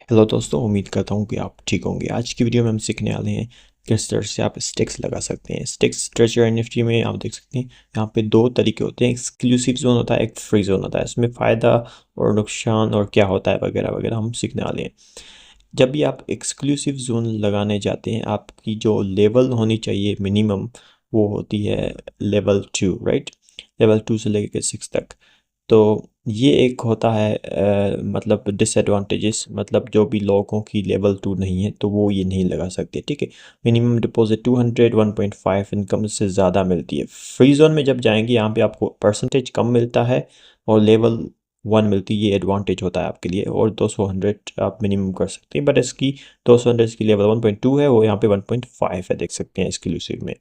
Hello दोस्तों, उम्मीद करता हूँ कि आप ठीक होंगे। आज की वीडियो में हम सीखने वाले हैं किस तरह से आप स्टिक्स लगा सकते हैं। स्टिक्स ट्रेजर एनएफटी में आप देख सकते हैं यहाँ पे दो तरीके होते हैं, एक्सक्लूसिव जोन होता है, एक फ्री जोन होता है। इसमें फ़ायदा और नुकसान और क्या होता है वगैरह वगैरह हम सीखने वाले हैं। जब भी आप एक्सक्लूसिव जोन लगाने जाते हैं, आपकी जो लेवल होनी चाहिए मिनिमम, वो होती है लेवल 2, राइट। लेवल 2 से लेकर 6 तक। तो ये एक होता है मतलब डिसएडवांटेजेस, मतलब जो भी लोगों की लेवल 2 नहीं है तो वो ये नहीं लगा सकते, ठीक है। मिनिमम डिपॉजिट 200, 1.5 इनकम से ज़्यादा मिलती है। फ्री जोन में जब जाएंगे यहाँ पे आपको परसेंटेज कम मिलता है और लेवल 1 मिलती है, ये एडवांटेज होता है आपके लिए। और 200 आप मिनिमम कर सकते हैं, बट इसकी 200 की लेवल 1.2 है, वो यहाँ पे 1.5 है, देख सकते हैं एक्सक्लूसिव में।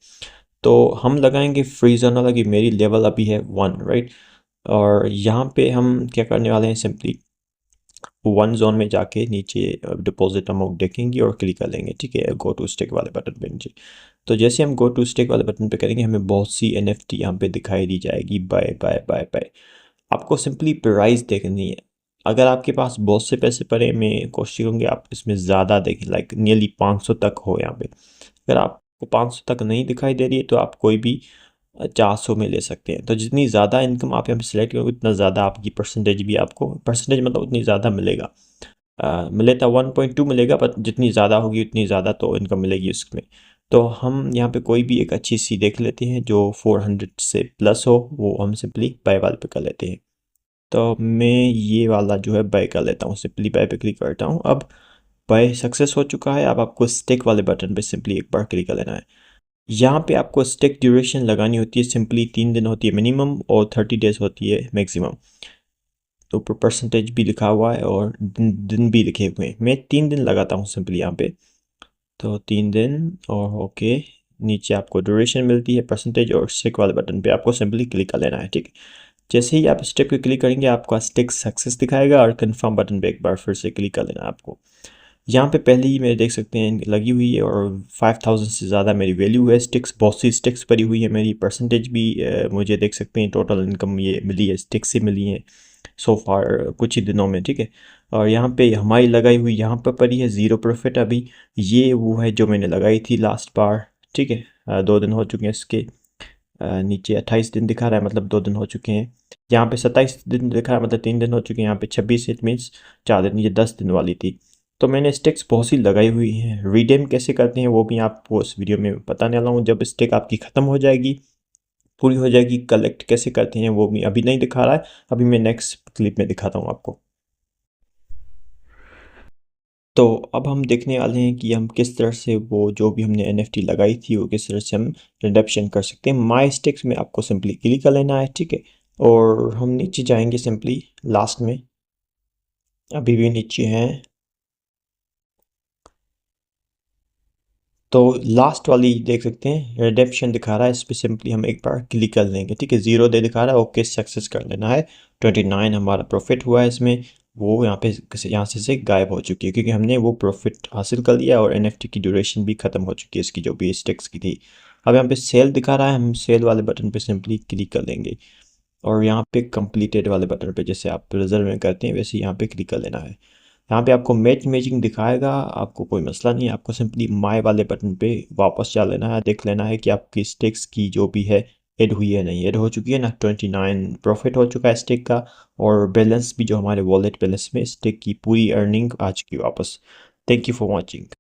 तो हम लगाएंगे फ्री जोन वाला कि मेरी लेवल अभी है 1, राइट। और यहाँ पे हम क्या करने वाले हैं, सिंपली 1 जोन में जाके नीचे डिपॉजिट अमाउंट देखेंगे और क्लिक कर लेंगे, ठीक है, गो टू स्टेक वाले बटन पे नीचे। तो जैसे हम गो टू स्टेक वाले बटन पे करेंगे, हमें बहुत सी एनएफटी यहाँ पे दिखाई दी जाएगी, बाय बाय बाय बाय। आपको सिंपली प्राइस देखनी है। अगर आपके पास बहुत से पैसे पड़े, मैं कोशिश करूँगी आप इसमें ज़्यादा देखें, लाइक नियरली 500 तक हो यहाँ पे। अगर आपको 500 तक नहीं दिखाई दे रही है तो आप कोई भी 400 में ले सकते हैं। तो जितनी ज़्यादा इनकम आप यहाँ पे सिलेक्ट करोगे, उतना ज़्यादा आपकी परसेंटेज भी, आपको परसेंटेज मतलब उतनी ज़्यादा मिलेगा। मिले तो 1.2 मिलेगा, पर जितनी ज़्यादा होगी उतनी ज़्यादा तो इनकम मिलेगी उसमें। तो हम यहाँ पे कोई भी एक अच्छी सी देख लेते हैं जो 400 से प्लस हो, वो हम सिंपली बाय वाले पे कर लेते हैं। तो मैं ये वाला जो है बाय कर लेता हूँ, सिंपली बाय पे क्लिक करता हूँ। अब बाय सक्सेस हो चुका है। अब आपको स्टिक वाले बटन पे सिंपली एक बार क्लिक कर लेना है। यहाँ पे आपको स्टिक ड्यूरेशन लगानी होती है, सिंपली 3 दिन होती है मिनिमम और 30 डेज होती है मैक्सिमम। तो ऊपर परसेंटेज भी लिखा हुआ है और दिन भी लिखे हुए हैं। मैं 3 दिन लगाता हूँ सिंपली यहाँ पे। तो 3 दिन और ओके। नीचे आपको ड्यूरेशन मिलती है, परसेंटेज, और स्टिक वाले बटन पे आपको सिंपली क्लिक कर लेना है, ठीक है। जैसे ही आप स्टिक पे क्लिक करेंगे, आपका स्टिक सक्सेस दिखाएगा और कंफर्म बटन पे एक बार फिर से क्लिक कर लेना है आपको। यहाँ पे पहले ही मेरे देख सकते हैं लगी हुई है और 5000 से ज़्यादा मेरी वैल्यू है। स्टिक्स, बहुत सी स्टिक्स पड़ी हुई है। मेरी परसेंटेज भी मुझे देख सकते हैं, टोटल इनकम ये मिली है, स्टिक्स से मिली है सो फार कुछ ही दिनों में, ठीक है। और यहाँ पे हमारी लगाई हुई यहाँ पर पड़ी है ज़ीरो प्रॉफिट अभी। ये वो है जो मैंने लगाई थी लास्ट बार, ठीक है। 2 दिन हो चुके हैं इसके। नीचे 28 दिन दिखा रहा है, मतलब 2 दिन हो चुके हैं। यहाँ पे 27 दिन दिखा रहा है, मतलब 3 दिन हो चुके हैं। यहाँ पे 26, इट मीन्स 4 दिन, ये 10 दिन वाली थी। तो मैंने स्टिक्स बहुत सी लगाई हुई हैं। रिडीम कैसे करते हैं वो भी आपको इस वीडियो में बताने वाला हूँ। जब स्टिक आपकी ख़त्म हो जाएगी, पूरी हो जाएगी, कलेक्ट कैसे करते हैं वो भी अभी नहीं दिखा रहा है। अभी मैं नेक्स्ट क्लिप में दिखाता हूँ आपको। तो अब हम देखने वाले हैं कि हम किस तरह से वो जो भी हमने एनएफटी लगाई थी वो किस तरह से हम रिडम्पशन कर सकते हैं। माई स्टिक्स में आपको सिंपली क्लिक कर लेना है, ठीक है। और हम नीचे जाएंगे सिंपली लास्ट में, अभी भी नीचे हैं। तो लास्ट वाली देख सकते हैं रिडेम्पशन दिखा रहा है, इस पर सिंपली हम एक बार क्लिक कर लेंगे, ठीक है। 0 डे दिखा रहा है, ओके सक्सेस कर लेना है। 29 हमारा प्रॉफिट हुआ है इसमें। वो यहाँ पे यहाँ से गायब हो चुकी है क्योंकि हमने वो प्रॉफिट हासिल कर लिया और एनएफटी की ड्यूरेशन भी ख़त्म हो चुकी है इसकी, जो भी स्टेक्स की थी। अब यहाँ पे सेल दिखा रहा है, हम सेल वाले बटन पे सिंपली क्लिक कर लेंगे और यहाँ पे कंप्लीटेड वाले बटन पे, जैसे आप रिजर्व में करते हैं वैसे यहाँ पे क्लिक कर लेना है। यहाँ पे आपको मैच इमेजिंग दिखाएगा, आपको कोई मसला नहीं है। आपको सिंपली माय वाले बटन पे वापस जा लेना है, देख लेना है कि आपकी स्टेक्स की जो भी है ऐड हुई है नहीं। ऐड हो चुकी है ना, 29 प्रॉफिट हो चुका है स्टेक का। और बैलेंस भी जो हमारे वॉलेट बैलेंस में स्टेक की पूरी अर्निंग आ चुकी है वापस। Thank you for watching.